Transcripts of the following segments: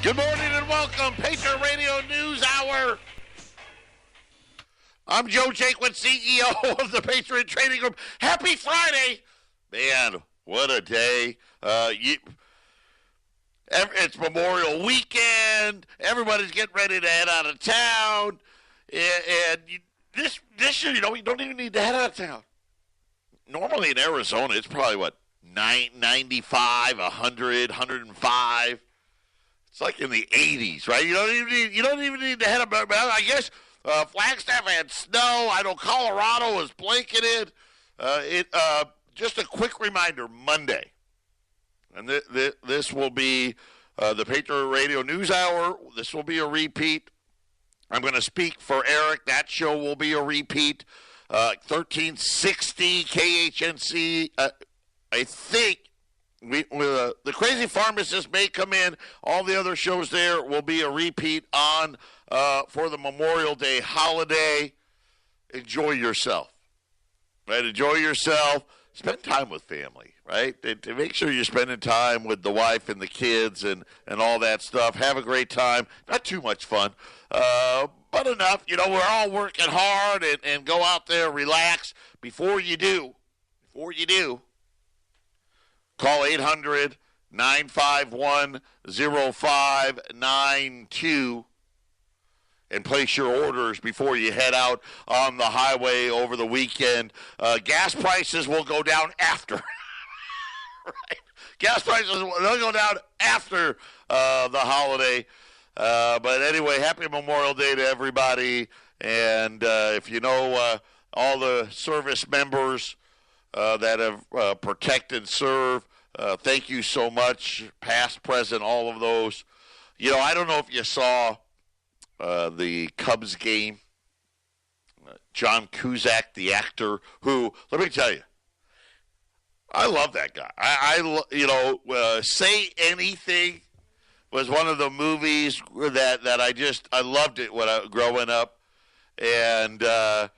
Good morning and welcome, Patriot Radio News Hour. I'm Joe Jaquin, CEO of the Patriot Trading Group. Happy Friday. Man, what a day. It's Memorial Weekend. Everybody's getting ready to head out of town. And this year, you don't even need to head out of town. Normally in Arizona, it's probably, 95, 100, 105. It's like in the 80s, right? You don't even need to head up. I guess Flagstaff had snow. I know Colorado was blanketed. Just a quick reminder, Monday. And this will be the Patriot Radio News Hour. This will be a repeat. I'm going to speak for Eric. That show will be a repeat. 1360 KHNC. I think the Crazy Pharmacist may come in. All the other shows there will be a repeat on for the Memorial Day holiday. Enjoy yourself. Right? Enjoy yourself. Spend time with family, right? To make sure you're spending time with the wife and the kids and all that stuff. Have a great time. Not too much fun, but enough. We're all working hard and go out there, relax. Before you do, call 800-951-0592 and place your orders before you head out on the highway over the weekend. Gas prices will go down after. Right? Gas prices will go down after the holiday. But anyway, happy Memorial Day to everybody. And if you know all the service members that have protect and serve, thank you so much, past, present, all of those. I don't know if you saw the Cubs game. John Cusack, the actor, who, let me tell you, I love that guy. Say Anything was one of the movies that I loved it when I was growing up. And they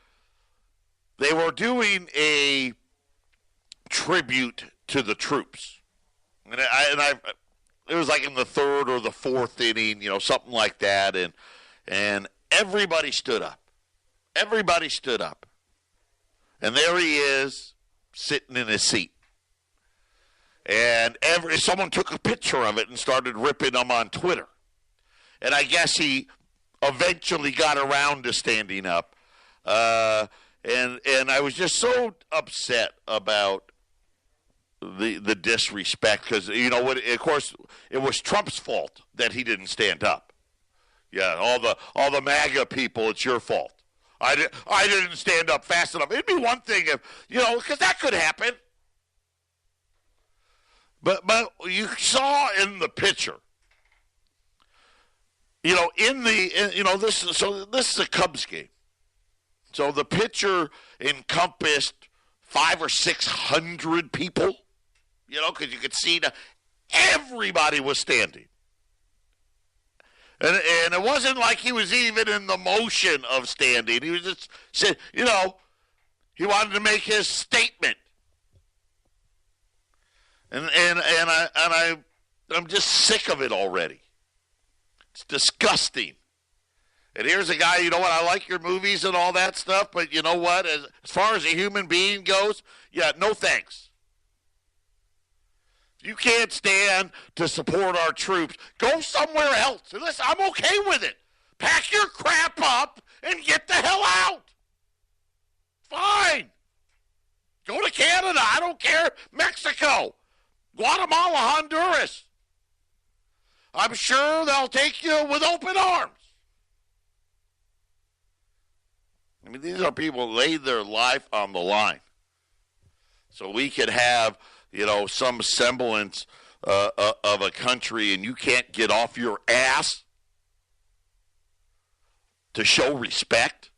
were doing a tribute to the troops. And it was like in the third or the fourth inning, something like that. And everybody stood up. Everybody stood up. And there he is, sitting in his seat. And someone took a picture of it and started ripping him on Twitter. And I guess he eventually got around to standing up. And I was just so upset about the disrespect because, of course, it was Trump's fault that he didn't stand up. Yeah, all the MAGA people, it's your fault. I didn't stand up fast enough. It'd be one thing if, because that could happen. But you saw in the picture, this is a Cubs game. So the picture encompassed 500 or 600 people, because you could see that everybody was standing. And it wasn't like he was even in the motion of standing. He was just, he wanted to make his statement. And I'm just sick of it already. It's disgusting. And here's a guy, I like your movies and all that stuff, but you know what? As far as a human being goes, no thanks. You can't stand to support our troops. Go somewhere else. And listen, I'm okay with it. Pack your crap up and get the hell out. Fine. Go to Canada. I don't care. Mexico. Guatemala, Honduras. I'm sure they'll take you with open arms. These are people who laid their life on the line. So we could have some semblance of a country, and you can't get off your ass to show respect.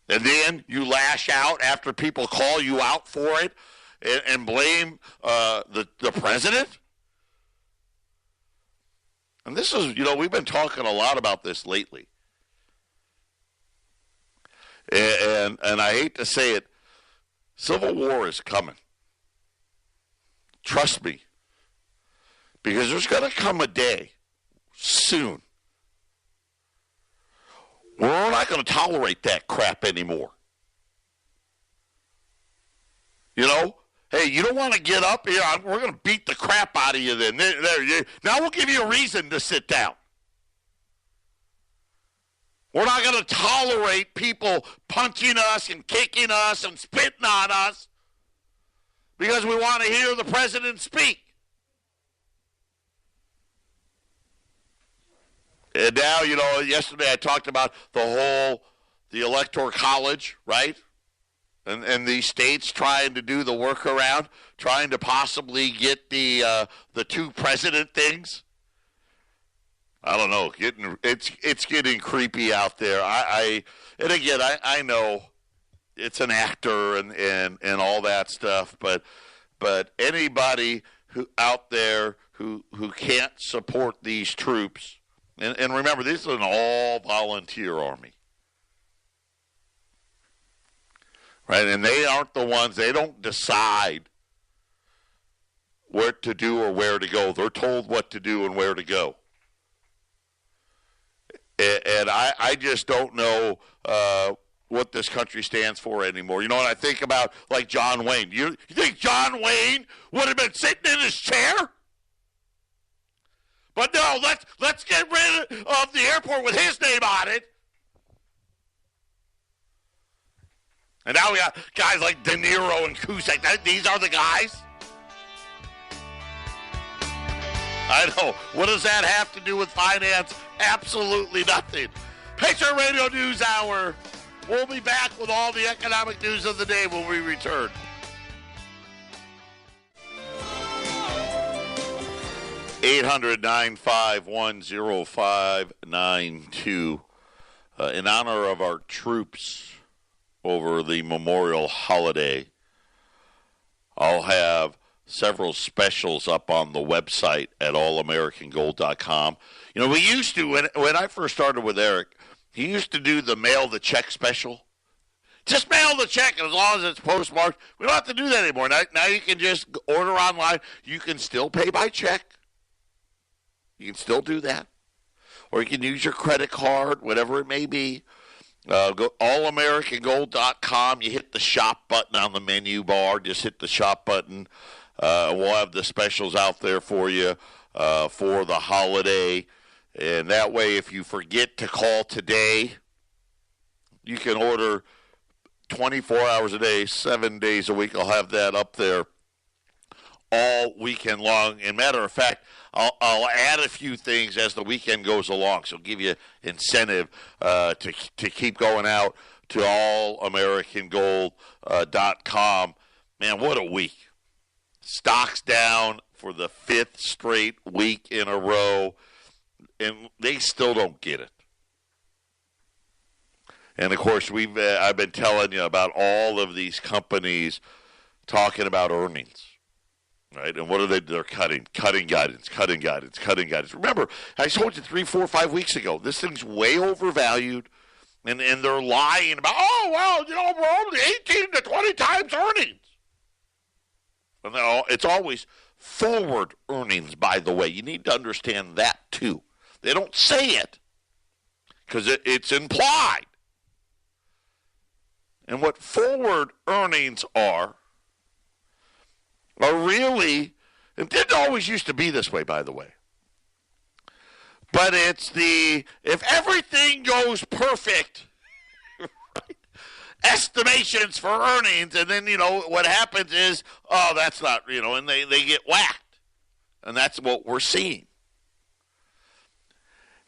And then you lash out after people call you out for it and blame the president. And this is, we've been talking a lot about this lately. And I hate to say it, civil war is coming. Trust me. Because there's going to come a day soon where we're not going to tolerate that crap anymore. You know? Hey, you don't want to get up here? We're going to beat the crap out of you then. Now we'll give you a reason to sit down. We're not going to tolerate people punching us and kicking us and spitting on us because we want to hear the president speak. And now, yesterday I talked about the Electoral College, right? And these states trying to do the workaround, trying to possibly get the two president things. I don't know. It's getting creepy out there. And again, I know it's an actor and all that stuff, but anybody who out there who can't support these troops, and remember, this is an all volunteer army. Right, and they aren't the ones, they don't decide what to do or where to go. They're told what to do and where to go. And I just don't know what this country stands for anymore. You know what I think about, like John Wayne? You think John Wayne would have been sitting in his chair? But no, let's get rid of the airport with his name on it. And now we got guys like De Niro and Cusack. These are the guys? I know. What does that have to do with finance? Absolutely nothing. Patriot Radio News Hour. We'll be back with all the economic news of the day when we return. (800-951-0592) in honor of our troops over the Memorial holiday, I'll have several specials up on the website at allamericangold.com. We used to, when I first started with Eric, he used to do the mail the check special. Just mail the check as long as it's postmarked. We don't have to do that anymore. Now you can just order online. You can still pay by check. You can still do that. Or you can use your credit card, whatever it may be. Go allamericangold.com. You hit the shop button on the menu bar. Just hit the shop button. We'll have the specials out there for you for the holiday. And that way, if you forget to call today, you can order 24 hours a day, 7 days a week. I'll have that up there all weekend long. And matter of fact, I'll add a few things as the weekend goes along, so give you incentive to keep going out to allamericangold.com. Man, what a week. Stocks down for the fifth straight week in a row, and they still don't get it. And, of course, I've been telling you about all of these companies talking about earnings. Right, and what are they? They're cutting guidance. Remember, I told you 3, 4, 5 weeks ago, this thing's way overvalued, and they're lying about, we're only 18 to 20 times earnings. And it's always forward earnings, by the way. You need to understand that, too. They don't say it because it's implied. And what forward earnings are really, it didn't always used to be this way, by the way. But it's if everything goes perfect, right, estimations for earnings, and then, what happens is, that's not, and they get whacked. And that's what we're seeing.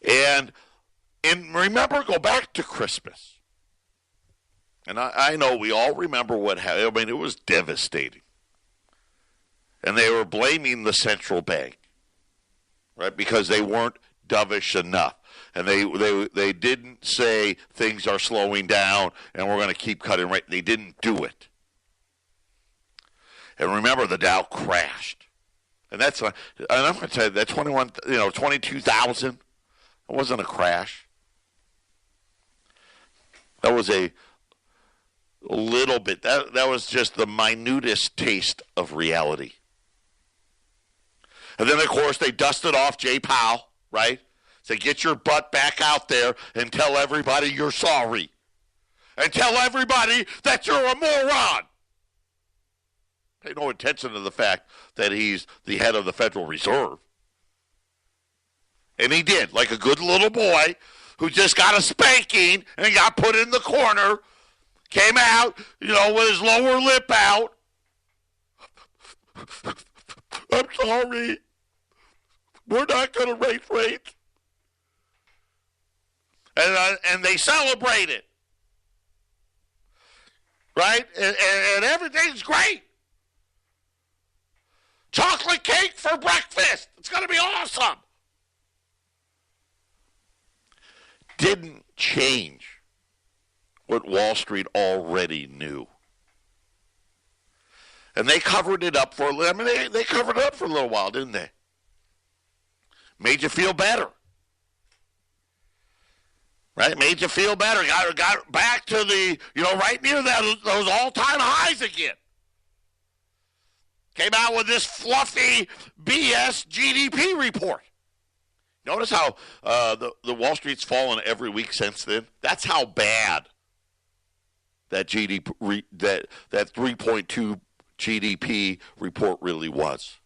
And remember, go back to Christmas. And I know we all remember what happened. I mean, it was devastating. And they were blaming the central bank, right, because they weren't dovish enough. And they didn't say things are slowing down and we're going to keep cutting rate. They didn't do it. And remember, the Dow crashed. And I'm going to tell you, that 22,000, it wasn't a crash. That was a little bit, that was just the minutest taste of reality. And then, of course, they dusted off Jay Powell, right? Say, get your butt back out there and tell everybody you're sorry. And tell everybody that you're a moron. Pay no attention to the fact that he's the head of the Federal Reserve. And he did, like a good little boy who just got a spanking and got put in the corner, came out, with his lower lip out. I'm sorry. We're not going to raise rates. And they celebrate it. Right? And everything's great. Chocolate cake for breakfast. It's going to be awesome. Didn't change what Wall Street already knew. And they covered it up they covered it up for a little while, didn't they? Made you feel better. Right? Made you feel better. Got back to the, right near those all-time highs again. Came out with this fluffy BS GDP report. Notice how the Wall Street's fallen every week since then. That's how bad that GDP that 3.2 GDP report really was.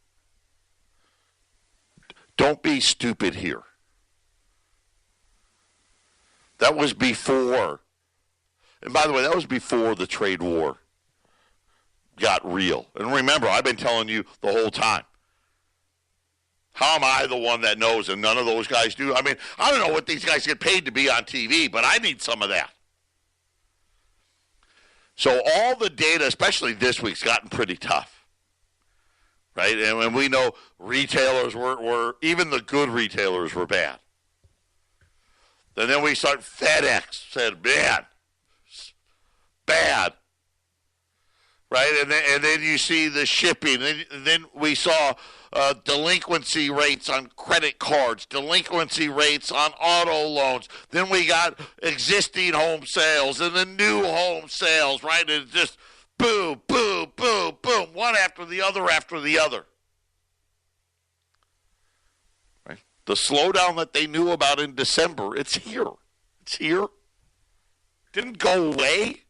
Don't be stupid here. That was before, and by the way, that was before the trade war got real. And remember, I've been telling you the whole time. How am I the one that knows and none of those guys do? I mean, I don't know what these guys get paid to be on TV, but I need some of that. So all the data, especially this week's gotten pretty tough. Right? And we know retailers were even the good retailers were bad. And then we start, FedEx said, man, bad. Right? And then you see the shipping. And then we saw delinquency rates on credit cards, delinquency rates on auto loans. Then we got existing home sales and the new home sales, right? And it's just boom, boom, boom, boom, one after the other after the other. Right? The slowdown that they knew about in December, it's here. It's here. Didn't go away.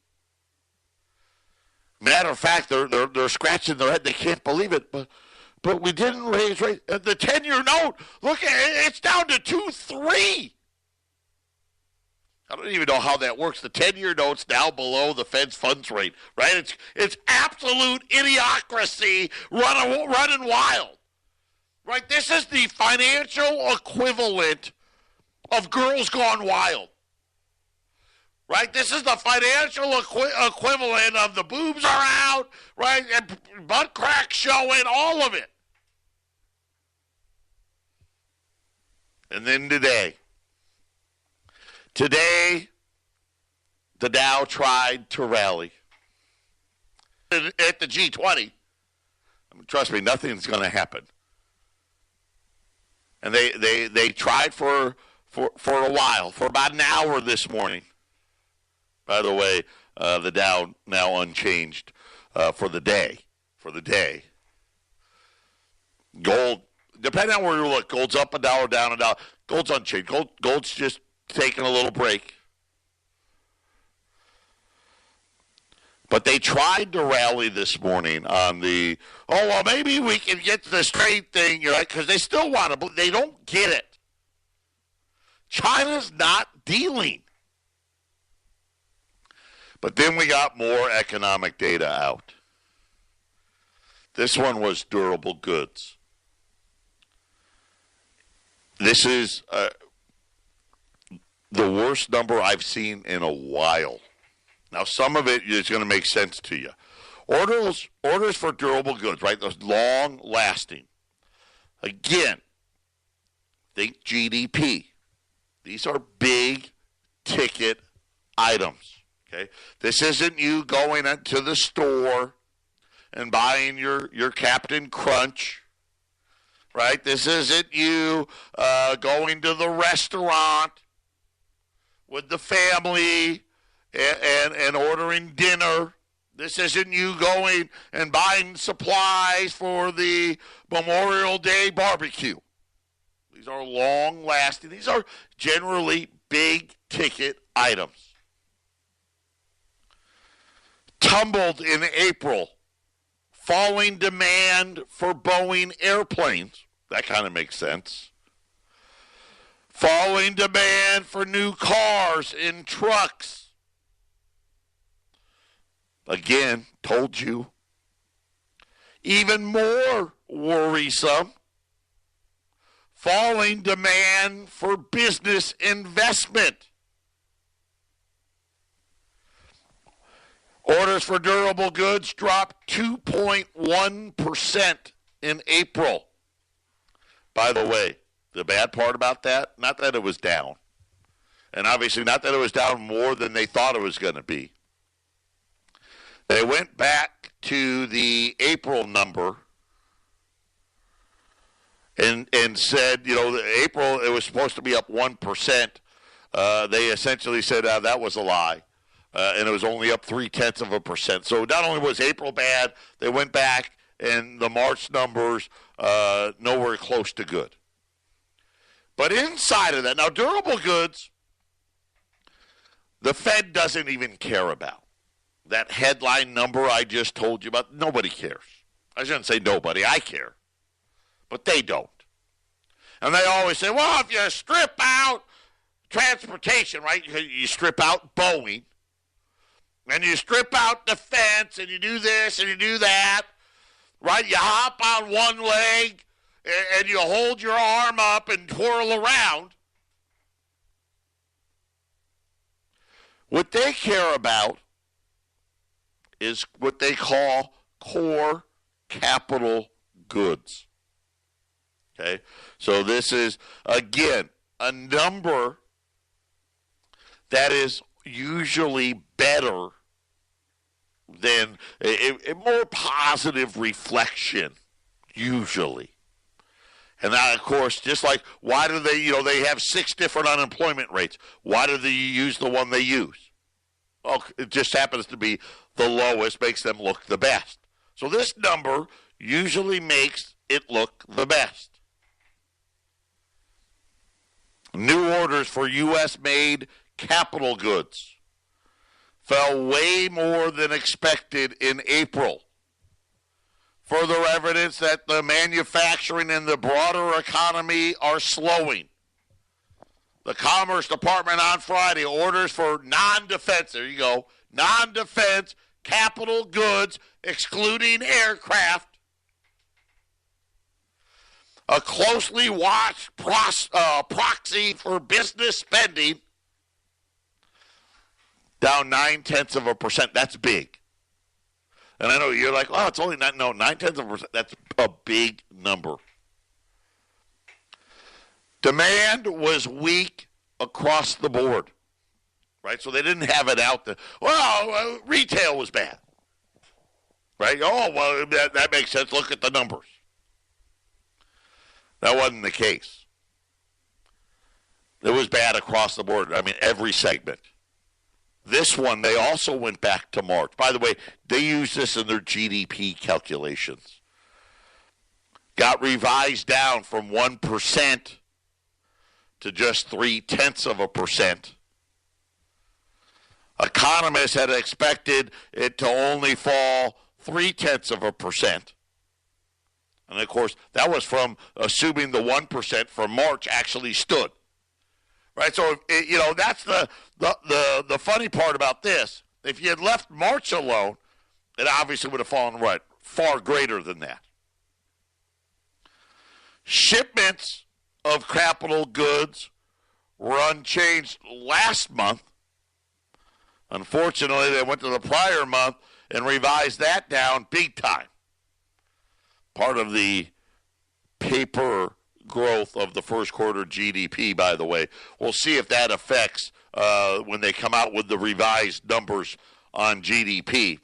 Matter of fact, they're scratching their head. They can't believe it, but we didn't raise rates. The 10-year note, look, it's down to 2.3. I don't even know how that works. The 10-year note's now below the Fed's funds rate, right? It's absolute idiocracy running wild, right? This is the financial equivalent of Girls Gone Wild. Right? This is the financial equivalent of the boobs are out, right? And butt crack showing, all of it. And then today, the Dow tried to rally. At the G20, I mean, trust me, nothing's going to happen. And they tried for a while, for about an hour this morning. By the way, the Dow now unchanged for the day. Gold, depending on where you look, gold's up $1, down $1. Gold's unchanged. Gold's just taking a little break. But they tried to rally this morning on the, maybe we can get the straight thing, right? Because they still want to, they don't get it. China's not dealing. But then we got more economic data out. This one was durable goods. This is the worst number I've seen in a while. Now, some of it is going to make sense to you. Orders for durable goods, right? Those long-lasting. Again, think GDP. These are big-ticket items. Okay? This isn't you going into the store and buying your Captain Crunch, right? This isn't you going to the restaurant with the family and ordering dinner, This isn't you going and buying supplies for the Memorial Day barbecue. These are long-lasting. These are generally big-ticket items. Tumbled in April. Falling demand for Boeing airplanes. That kind of makes sense. Falling demand for new cars and trucks. Again, told you. Even more worrisome. Falling demand for business investment. Orders for durable goods dropped 2.1% in April. By the way, the bad part about that, not that it was down, and obviously not that it was down more than they thought it was going to be. They went back to the April number and said, April it was supposed to be up 1%. They essentially said that was a lie. And it was only up 0.3%. So not only was April bad, they went back, and the March numbers nowhere close to good. But inside of that, now durable goods, the Fed doesn't even care about. That headline number I just told you about, nobody cares. I shouldn't say nobody, I care. But they don't. And they always say, well, if you strip out transportation, right, you strip out Boeing, and you strip out defense, and you do this, and you do that, right? You hop on one leg, and you hold your arm up and twirl around. What they care about is what they call core capital goods. Okay? So this is, again, a number that is usually better than a more positive reflection, usually. And that, of course, just like, why do they, they have 6 different unemployment rates. Why do they use the one they use? Well, it just happens to be the lowest, makes them look the best. So this number usually makes it look the best. New orders for U.S.-made capital goods fell way more than expected in April. Further evidence that the manufacturing and the broader economy are slowing. The Commerce Department on Friday, orders for non-defense, there you go, non-defense capital goods, excluding aircraft. A closely watched proxy for business spending, down 0.9%. That's big. And I know you're like, oh, it's only 0.9%. That's a big number. Demand was weak across the board, right? So they didn't have it out there. Well, retail was bad, right? Oh, well, that makes sense. Look at the numbers. That wasn't the case. It was bad across the board. I mean, every segment. This one, they also went back to March. By the way, they use this in their GDP calculations. Got revised down from 1% to just 0.3%. Economists had expected it to only fall 0.3%. And, of course, that was from assuming the 1% for March actually stood. Right, so that's the funny part about this. If you had left March alone, it obviously would have fallen far greater than that. Shipments of capital goods were unchanged last month. Unfortunately, they went to the prior month and revised that down big time. Part of the paper growth of the first quarter GDP, by the way. We'll see if that affects when they come out with the revised numbers on GDP.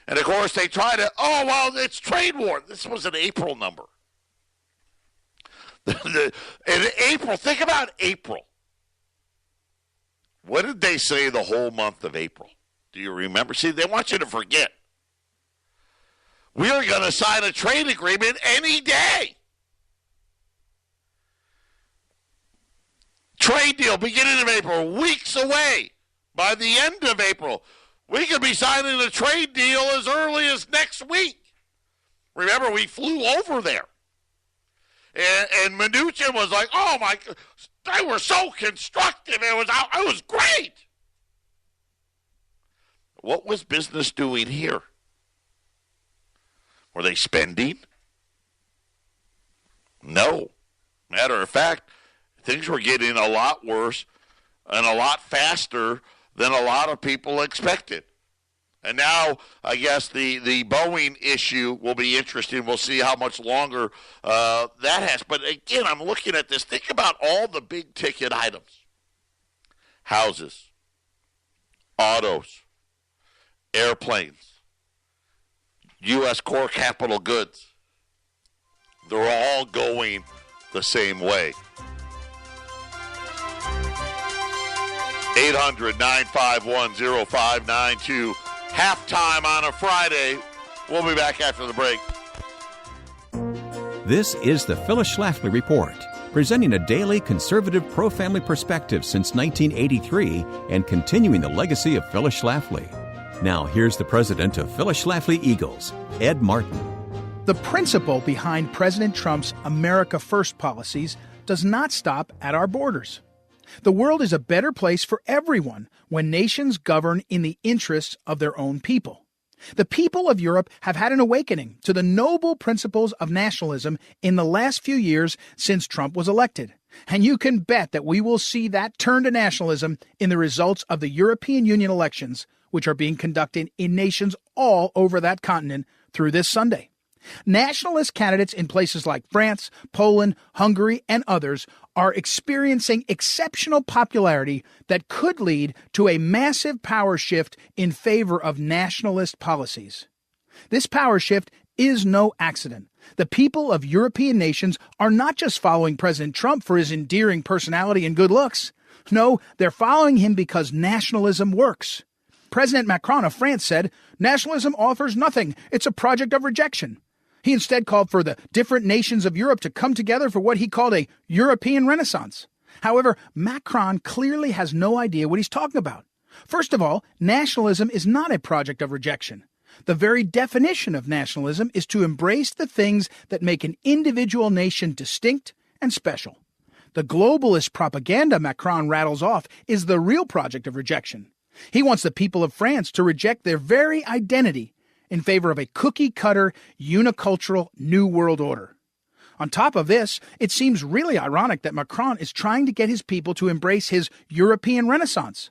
And, of course, they try to, it's trade war. This was an April number. In April, think about April. What did they say the whole month of April? Do you remember? See, they want you to forget. We are going to sign a trade agreement any day. Trade deal beginning of April, weeks away. By the end of April, we could be signing a trade deal as early as next week. Remember, we flew over there. And Mnuchin was like, oh, my, they were so constructive. It was great. What was business doing here? Were they spending? No. Matter of fact, things were getting a lot worse and a lot faster than a lot of people expected. And now, I guess, the Boeing issue will be interesting. We'll see how much longer that has. But, again, I'm looking at this. Think about all the big-ticket items. Houses, autos, airplanes, U.S. core capital goods. They're all going the same way. 800-951-0592. Halftime on a Friday. We'll be back after the break. This is the Phyllis Schlafly Report, presenting a daily conservative pro-family perspective since 1983 and continuing the legacy of Phyllis Schlafly. Now, here's the president of Phyllis Schlafly Eagles, Ed Martin. The principle behind President Trump's America First policies does not stop at our borders. The world is a better place for everyone when nations govern in the interests of their own people. The people of Europe have had an awakening to the noble principles of nationalism in the last few years since Trump was elected. And you can bet that we will see that turn to nationalism in the results of the European Union elections, which are being conducted in nations all over that continent through this Sunday. Nationalist candidates in places like France, Poland, Hungary, and others are experiencing exceptional popularity that could lead to a massive power shift in favor of nationalist policies. This power shift is no accident. The people of European nations are not just following President Trump for his endearing personality and good looks. No, they're following him because nationalism works. President Macron of France said, "Nationalism offers nothing. It's a project of rejection." He instead called for the different nations of Europe to come together for what he called a European Renaissance. However, Macron clearly has no idea what he's talking about. First of all, nationalism is not a project of rejection. The very definition of nationalism is to embrace the things that make an individual nation distinct and special. The globalist propaganda Macron rattles off is the real project of rejection. He wants the people of France to reject their very identity in favor of a cookie-cutter, unicultural New World Order. On top of this, it seems really ironic that Macron is trying to get his people to embrace his European Renaissance.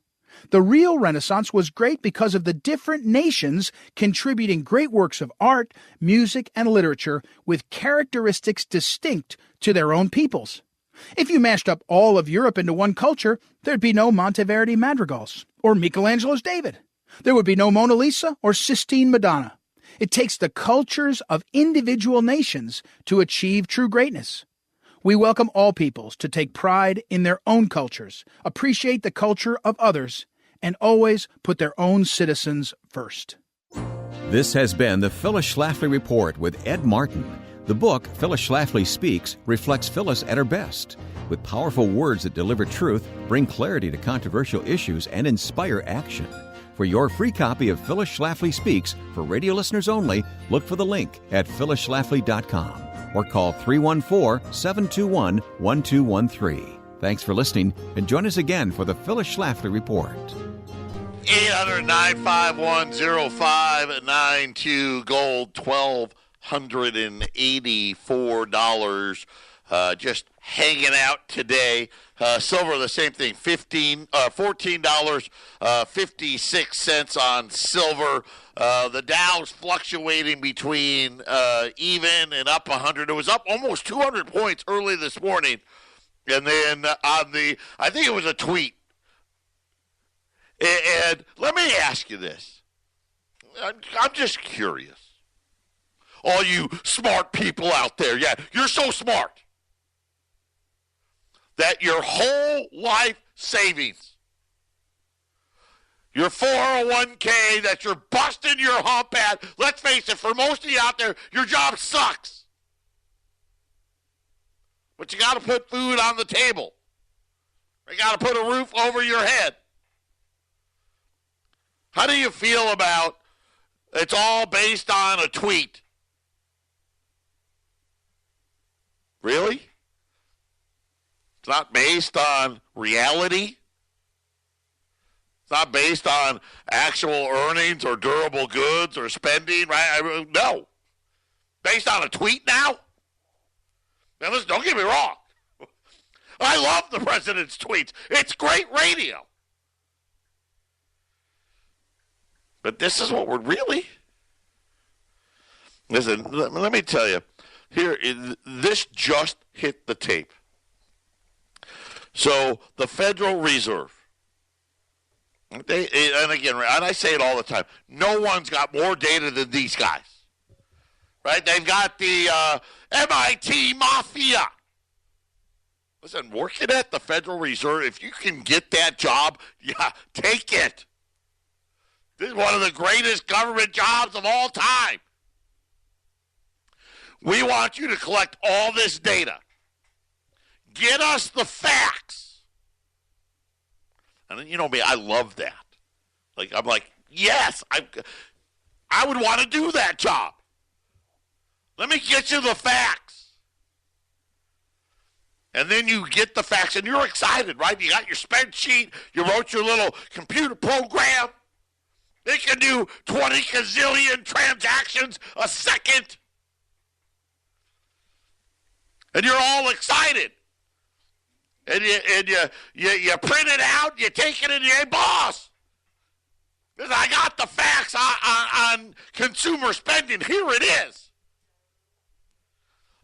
The real Renaissance was great because of the different nations contributing great works of art, music, and literature with characteristics distinct to their own peoples. If you mashed up all of Europe into one culture, there'd be no Monteverdi madrigals or Michelangelo's David. There would be no Mona Lisa or Sistine Madonna. It takes the cultures of individual nations to achieve true greatness. We welcome all peoples to take pride in their own cultures, appreciate the culture of others, and always put their own citizens first. This has been the Phyllis Schlafly Report with Ed Martin. The book, Phyllis Schlafly Speaks, reflects Phyllis at her best, with powerful words that deliver truth, bring clarity to controversial issues, and inspire action. For your free copy of Phyllis Schlafly Speaks for radio listeners only, look for the link at phyllisschlafly.com or call 314-721-1213. Thanks for listening, and join us again for the Phyllis Schlafly Report. 800-951-0592, gold $1,284. Just hanging out today. Silver, the same thing, $14.56 on silver. The Dow's fluctuating between even and up 100. It was up almost 200 points early this morning. And then on I think it was a tweet. And let me ask you this. I'm just curious. All you smart people out there, yeah, you're so smart that your whole life savings, Your 401k that you're busting your hump at. Let's face it, for most of you out there, your job sucks. But you got to put food on the table. You got to put a roof over your head. How do you feel about it's all based on a tweet? Really? It's not based on reality? It's not based on actual earnings or durable goods or spending, right? No. Based on a tweet now? Now, listen, don't get me wrong. I love the president's tweets. It's great radio. But this is what we're really... Listen, let me tell you. Here, this just hit the tape. So, the Federal Reserve, and again, and I say it all the time, no one's got more data than these guys. Right? They've got the MIT Mafia. Listen, working at the Federal Reserve, if you can get that job, yeah, take it. This is one of the greatest government jobs of all time. We want you to collect all this data. Get us the facts. And you know me, I love that. I'm like, yes, I would want to do that job. Let me get you the facts. And then you get the facts, and you're excited, right? You got your spreadsheet. You wrote your little computer program. They can do 20 gazillion transactions a second. And you're all excited. And you print it out, you take it, and you say, boss, I got the facts on consumer spending. Here it is.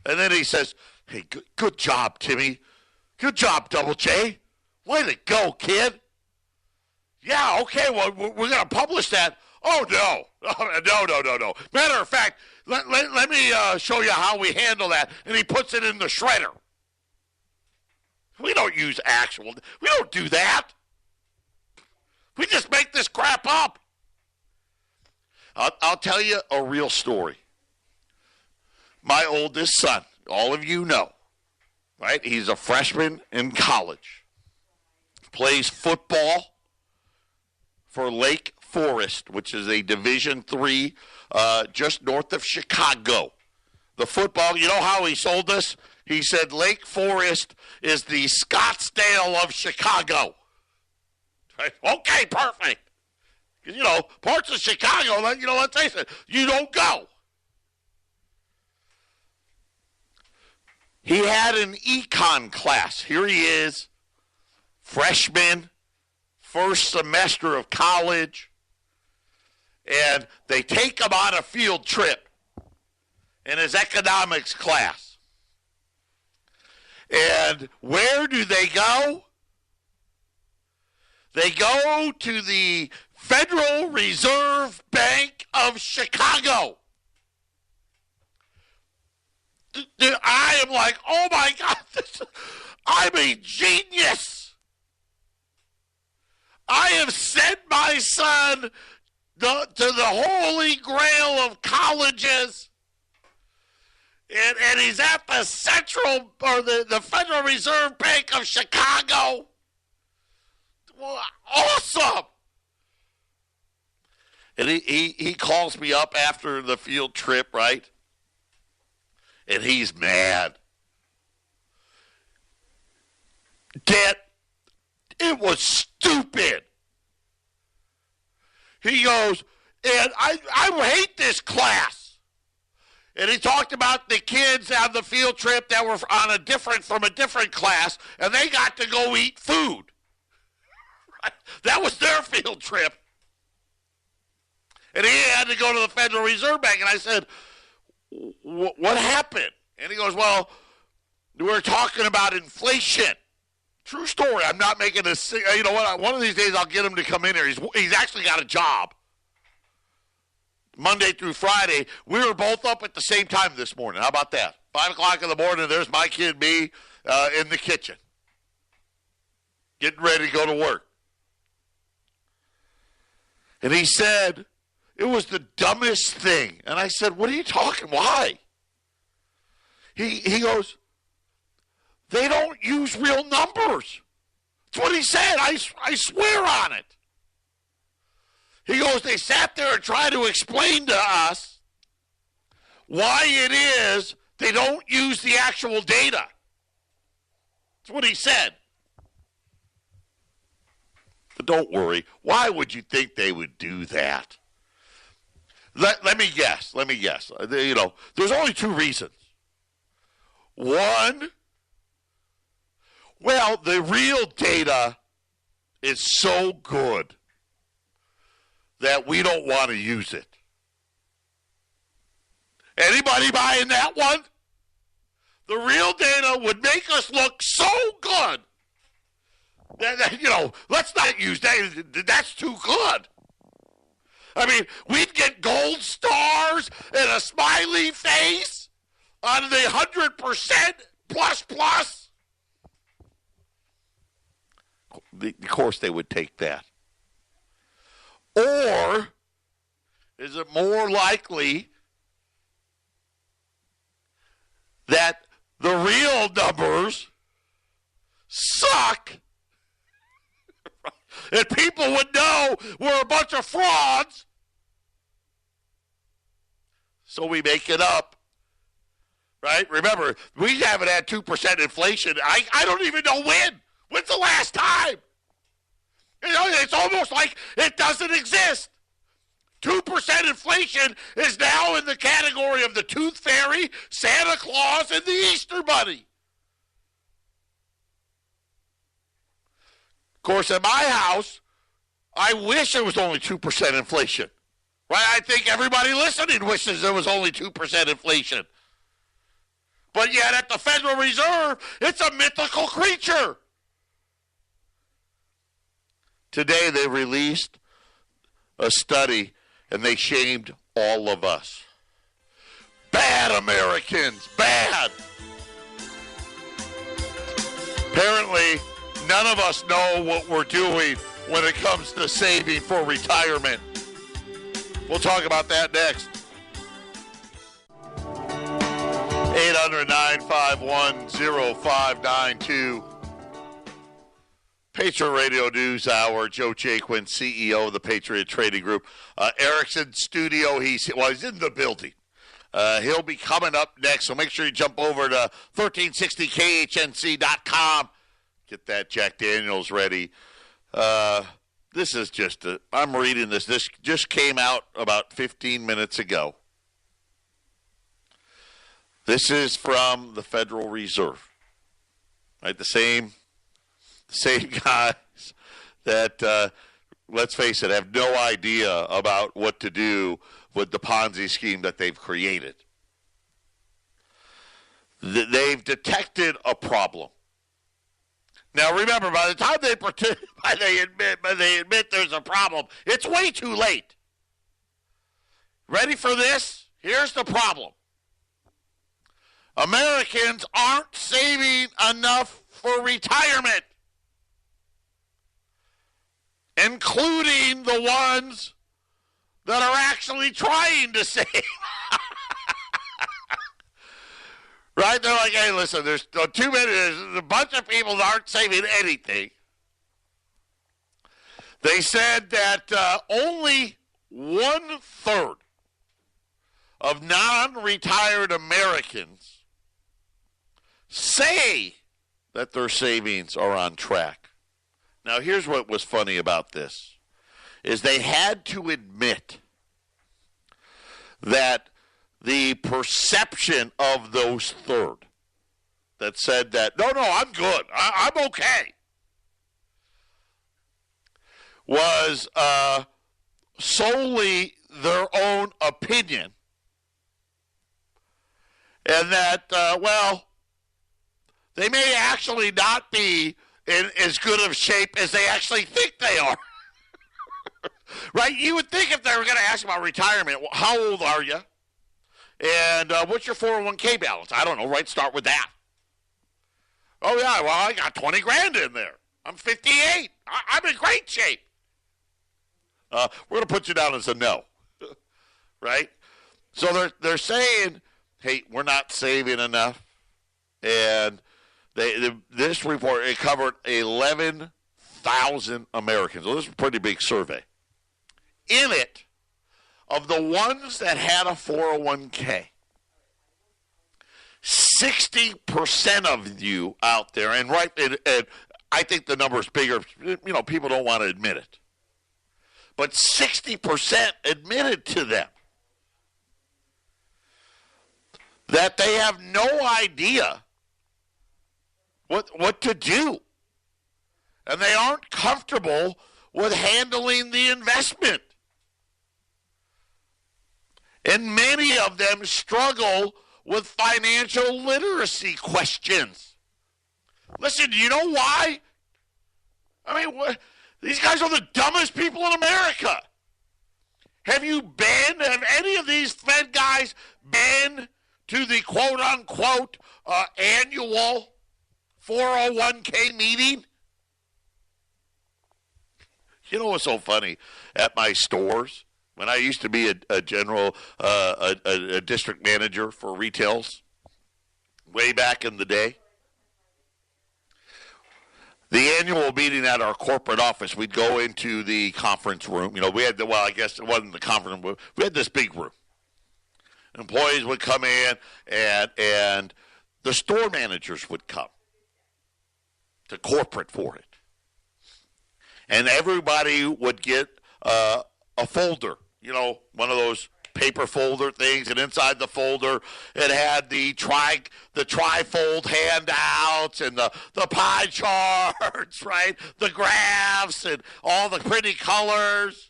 And then he says, hey, good job, Timmy. Good job, Double J. Way to go, kid. Yeah, okay, well, we're going to publish that. Oh, no. No. Matter of fact, let me show you how we handle that. And he puts it in the shredder. We don't use we don't do that. We just make this crap up. I'll tell you a real story. My oldest son, all of you know, right? He's a freshman in college. Plays football for Lake Forest, which is a Division III just north of Chicago. The football, you know how he sold us? He said Lake Forest is the Scottsdale of Chicago. Right? Okay, perfect. You know, parts of Chicago, let's face it, you don't go. He had an econ class. Here he is, freshman, first semester of college, and they take him on a field trip in his economics class. And where do they go? They go to the Federal Reserve Bank of Chicago. I am like, oh my God, I'm a genius. I have sent my son to the holy grail of colleges. And he's at the the Federal Reserve Bank of Chicago. Well, awesome. And he calls me up after the field trip, right? And he's mad. Dad, it was stupid. He goes, and I hate this class. And he talked about the kids on the field trip that were from a different class, and they got to go eat food. That was their field trip. And he had to go to the Federal Reserve Bank. And I said, what happened? And he goes, well, we were talking about inflation. True story. I'm not making this. You know what? One of these days I'll get him to come in here. He's actually got a job. Monday through Friday. We were both up at the same time this morning. How about that? 5 o'clock in the morning, there's my kid, me, in the kitchen. Getting ready to go to work. And he said, it was the dumbest thing. And I said, what are you talking? Why? He goes, they don't use real numbers. That's what he said. I swear on it. He goes, they sat there and tried to explain to us why it is they don't use the actual data. That's what he said. But don't worry. Why would you think they would do that? Let me guess. You know, there's only two reasons. One, well, the real data is so good that we don't want to use it. Anybody buying that one? The real data would make us look so good that you know, let's not use that. That's too good. I mean, we'd get gold stars and a smiley face on the 100% plus. Of course they would take that. Or is it more likely that the real numbers suck and people would know we're a bunch of frauds, so we make it up, right? Remember, we haven't had 2% inflation. I don't even know when. When's the last time? You know, it's almost like it doesn't exist. 2% inflation is now in the category of the Tooth Fairy, Santa Claus, and the Easter Bunny. Of course, at my house, I wish it was only 2% inflation. Right? I think everybody listening wishes there was only 2% inflation. But yet at the Federal Reserve, it's a mythical creature. Today they released a study and they shamed all of us. Bad Americans, bad. Apparently, none of us know what we're doing when it comes to saving for retirement. We'll talk about that next. 800-951-0592. Patriot Radio News Hour. Joe Jaquin, CEO of the Patriot Trading Group. Eric's in studio. He's in the building. He'll be coming up next, so make sure you jump over to 1360khnc.com. Get that Jack Daniels ready. This is just I'm reading this. This just came out about 15 minutes ago. This is from the Federal Reserve. Right, the same guys that, let's face it, have no idea about what to do with the Ponzi scheme that they've created. They've detected a problem. Now, remember, by the time they admit there's a problem, it's way too late. Ready for this? Here's the problem. Americans aren't saving enough for retirement, including the ones that are actually trying to save. Right? They're like, hey, listen, there's too many. There's a bunch of people that aren't saving anything. They said that only 1/3 of non-retired Americans say that their savings are on track. Now, here's what was funny about this, is they had to admit that the perception of those third that said that, no, I'm good, I'm okay, was solely their own opinion. And that, they may actually not be in as good of shape as they actually think they are. Right? You would think if they were going to ask about retirement, well, how old are you? And what's your 401k balance? I don't know, right? Start with that. Oh, yeah, well, I got 20 grand in there. I'm 58. I'm in great shape. we're going to put you down as a no, right? So they're saying, hey, we're not saving enough. And this report, it covered 11,000 Americans. So this is a pretty big survey. In it, of the ones that had a 401k, 60% of you out there, and I think the number is bigger. People don't want to admit it. But 60% admitted to them that they have no idea what to do. And they aren't comfortable with handling the investment. And many of them struggle with financial literacy questions. Listen, do you know why? I mean, these guys are the dumbest people in America. Have any of these Fed guys been to the quote-unquote annual 401k meeting? You know what's so funny? At my stores, when I used to be a district manager for retails, way back in the day, the annual meeting at our corporate office, we'd go into the conference room. We had I guess it wasn't the conference room. We had this big room. Employees would come in, and the store managers would come to corporate for it. And everybody would get a folder, one of those paper folder things, and inside the folder it had the trifold handouts and the pie charts, right? The graphs and all the pretty colors.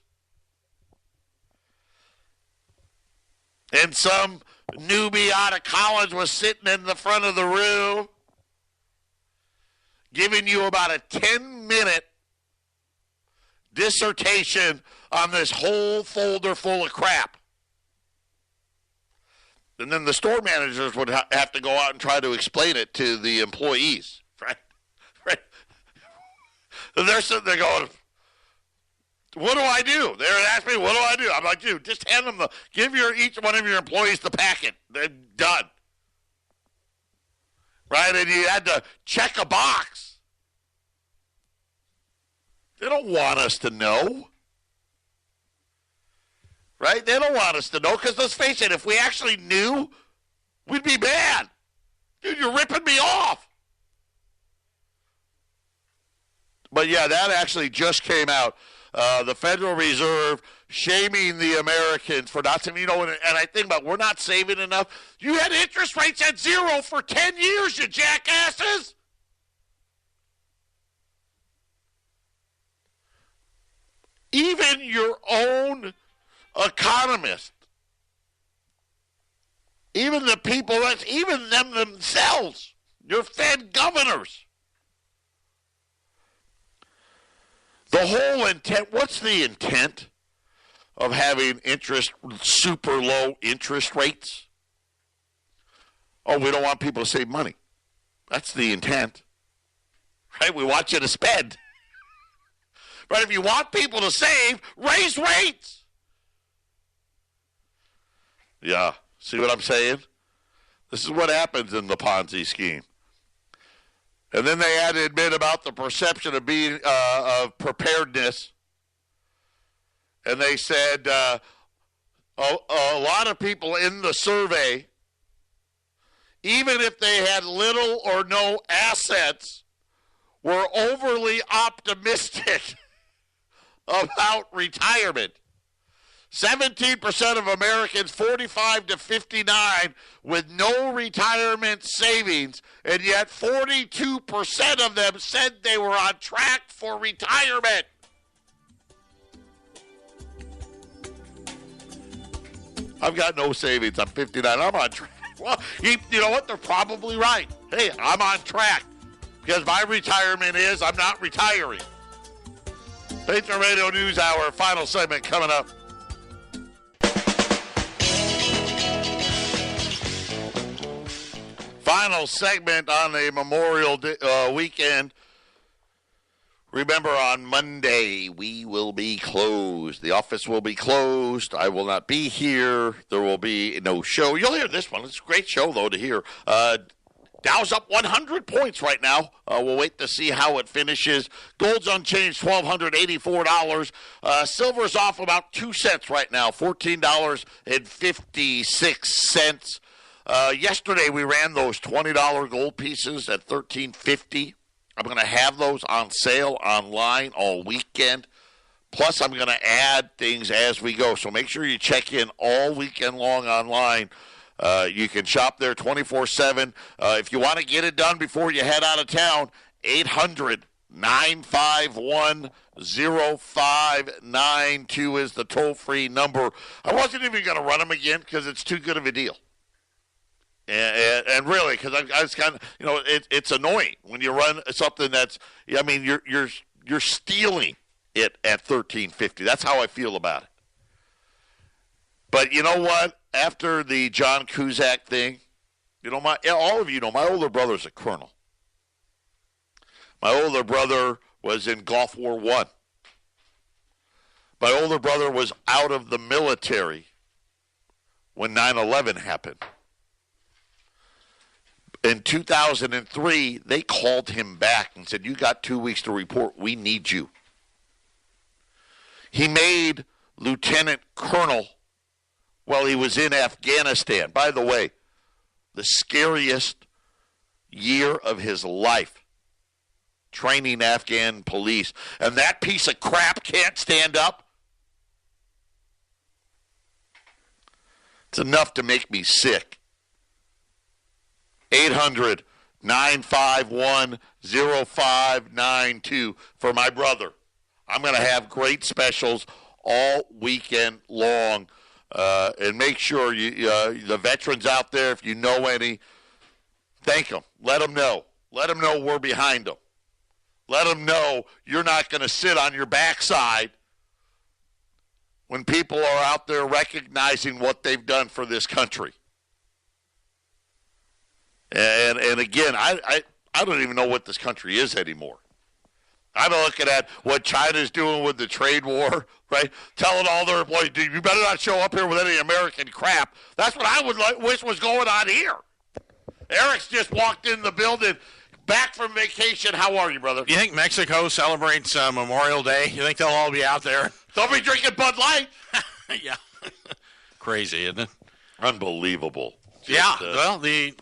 And some newbie out of college was sitting in the front of the room giving you about a 10-minute dissertation on this whole folder full of crap. And then the store managers would have to go out and try to explain it to the employees, right? And they're sitting there going, what do I do? They would ask me, what do I do? I'm like, dude, just hand them give each one of your employees the packet. They're done. Right? And you had to check a box. They don't want us to know. Right? They don't want us to know because, let's face it, if we actually knew, we'd be mad. Dude, you're ripping me off. But, yeah, that actually just came out. The Federal Reserve shaming the Americans for not saving. And I think about, we're not saving enough. You had interest rates at 0 for 10 years, you jackasses. Even your own economist, even the people, even them themselves, your Fed governors. The whole intent, what's the intent of having super low interest rates? Oh, we don't want people to save money. That's the intent. Right? We want you to spend. But if you want people to save, raise rates. Yeah. See what I'm saying? This is what happens in the Ponzi scheme. And then they had to admit about the perception of being of preparedness. And they said a lot of people in the survey, even if they had little or no assets, were overly optimistic about retirement. 17% of Americans 45 to 59 with no retirement savings, and yet 42% of them said they were on track for retirement. I've got no savings. I'm 59. I'm on track. Well, you know what? They're probably right. Hey, I'm on track because my retirement is I'm not retiring. Patriot Radio News Hour, final segment coming up. Final segment on a Memorial Day, weekend. Remember, on Monday, we will be closed. The office will be closed. I will not be here. There will be no show. You'll hear this one. It's a great show, though, to hear. Dow's up 100 points right now. We'll wait to see how it finishes. Gold's unchanged, $1,284. Silver's off about 2 cents right now, $14.56. Yesterday, we ran those $20 gold pieces at $13.50. I'm going to have those on sale online all weekend. Plus, I'm going to add things as we go. So make sure you check in all weekend long online. You can shop there 24/7. If you want to get it done before you head out of town, 800-951-0592 is the toll-free number. I wasn't even going to run them again because it's too good of a deal. And really, because I was kind of, it's annoying when you run something that's, you're stealing it at $13.50. That's how I feel about it. But you know what? After the John Cusack thing, all of you know, my older brother's a colonel. My older brother was in Gulf War I. My older brother was out of the military when 9/11 happened. In 2003, they called him back and said, you got 2 weeks to report. We need you. He made lieutenant colonel while he was in Afghanistan. By the way, the scariest year of his life, training Afghan police. And that piece of crap can't stand up. It's enough to make me sick. 800-951-0592 for my brother. I'm going to have great specials all weekend long. And make sure the veterans out there, if you know any, thank them. Let them know. Let them know we're behind them. Let them know you're not going to sit on your backside when people are out there recognizing what they've done for this country. And again, I don't even know what this country is anymore. I'm looking at what China's doing with the trade war, right? Telling all their employees, you better not show up here with any American crap. That's what I would wish was going on here. Eric's just walked in the building, back from vacation. How are you, brother? You think Mexico celebrates Memorial Day? You think they'll all be out there? They'll be drinking Bud Light. Yeah. Crazy, isn't it? Unbelievable. Yeah, well, the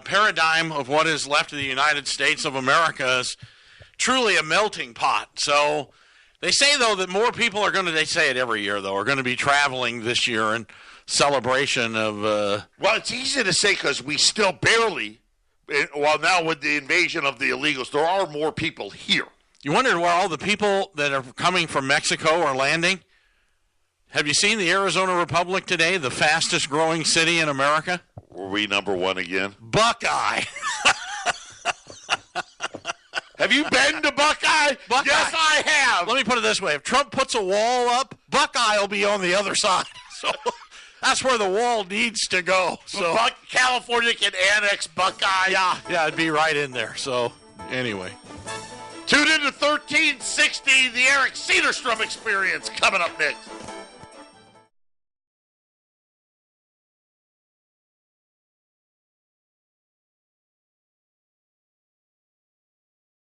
paradigm of what is left of the United States of America is truly a melting pot. So they say, though, that more people are going to, they say it every year, though, are going to be traveling this year in celebration of... Well, it's easy to say because we still barely, well, now with the invasion of the illegals, there are more people here. You wondered where all the people that are coming from Mexico are landing? Have you seen the Arizona Republic today, the fastest growing city in America? Were we number one again? Buckeye. Have you been to Buckeye? Buckeye? Yes, I have. Let me put it this way. If Trump puts a wall up, Buckeye will be on the other side. So that's where the wall needs to go. So California can annex Buckeye. Yeah, it'd be right in there. So anyway. Tune in to 1360, the Eric Cedarstrom Experience, coming up next.